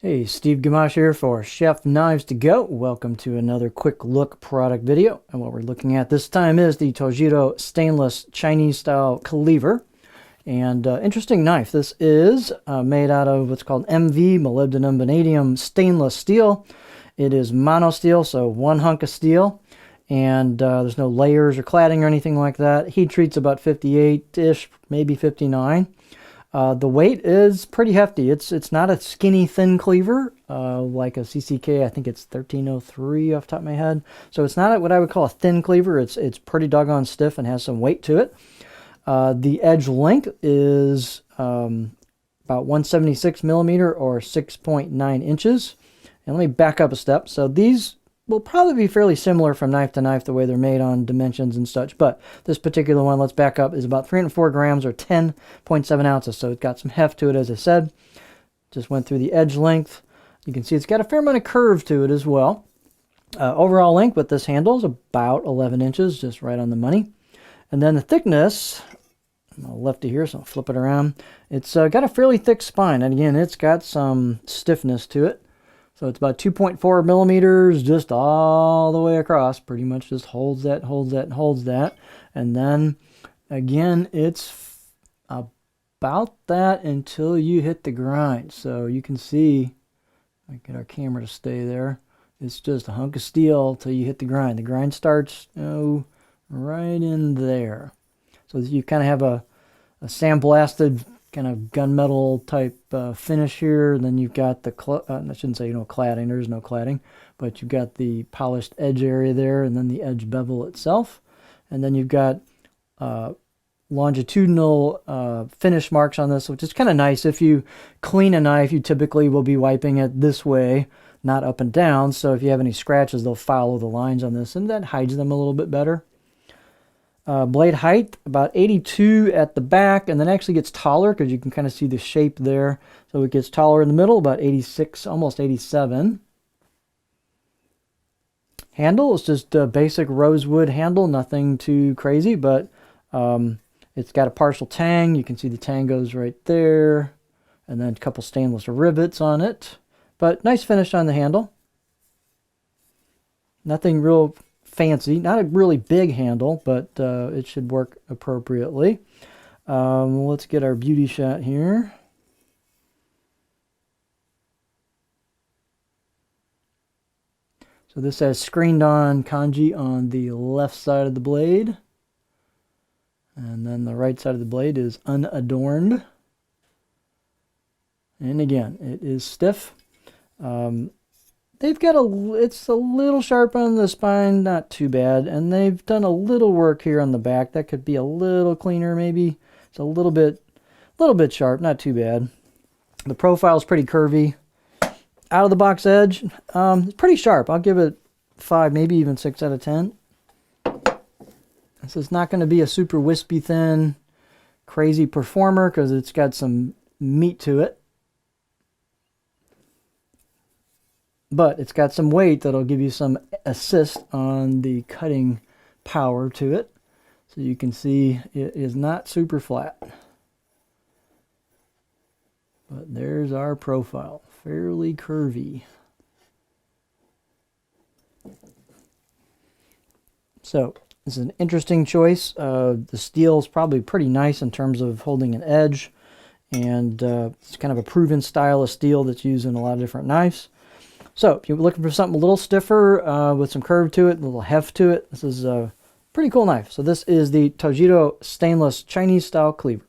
Hey, Steve Gamache here for Chef Knives to Go. Welcome to another quick look product video. And what we're looking at this time is the Tojiro stainless Chinese style cleaver. And interesting knife. This is made out of what's called MV, molybdenum vanadium stainless steel. It is mono steel, so one hunk of steel. And there's no layers or cladding or anything like that. Heat treat's about 58-ish, maybe 59. The weight is pretty hefty. It's not a skinny, thin cleaver like a CCK. I think it's 1303 off the top of my head. So it's not what I would call a thin cleaver. It's pretty doggone stiff and has some weight to it. The edge length is about 176 millimeter or 6.9 inches. And let me back up a step. So these will probably be fairly similar from knife to knife, the way they're made on dimensions and such. But this particular one, let's back up, is about 304 grams or 10.7 ounces. So it's got some heft to it, as I said. Just went through the edge length. You can see it's got a fair amount of curve to it as well. Overall length with this handle is about 11 inches, just right on the money. And then the thickness, I'm lefty here, so I'll flip it around. It's got a fairly thick spine. And again, it's got some stiffness to it. So it's about 2.4 millimeters just all the way across. Pretty much just holds that, holds that, holds that. And then, again, it's about that until you hit the grind. So you can see, I get our camera to stay there. It's just a hunk of steel till you hit the grind. The grind starts right in there. So you kind of have a sandblasted kind of gunmetal type finish here. And then you've got the, I shouldn't say cladding, there's no cladding, but you've got the polished edge area there and then the edge bevel itself. And then you've got longitudinal finish marks on this, which is kind of nice. If you clean a knife, you typically will be wiping it this way, not up and down. So if you have any scratches, they'll follow the lines on this and that hides them a little bit better. Blade height, about 82 at the back, and then actually gets taller because you can kind of see the shape there. So it gets taller in the middle, about 86, almost 87. Handle is just a basic rosewood handle, nothing too crazy, but it's got a partial tang. You can see the tang goes right there, and then a couple stainless rivets on it. But nice finish on the handle. Nothing real fancy, not a really big handle, but it should work appropriately. Let's get our beauty shot here. So this has screened on kanji on the left side of the blade, and then the right side of the blade is unadorned. And again, it is stiff. They've got it's a little sharp on the spine, not too bad. And they've done a little work here on the back. That could be a little cleaner maybe. It's a little bit sharp, not too bad. The profile's pretty curvy. Out of the box edge, it's pretty sharp. I'll give it 5, maybe even 6 out of 10. This is not going to be a super wispy thin, crazy performer because it's got some meat to it. But it's got some weight that'll give you some assist on the cutting power to it. So you can see it is not super flat. But there's our profile, fairly curvy. So this is an interesting choice. The steel is probably pretty nice in terms of holding an edge. And it's kind of a proven style of steel that's used in a lot of different knives. So if you're looking for something a little stiffer with some curve to it, a little heft to it, this is a pretty cool knife. So this is the Tojiro stainless Chinese style cleaver.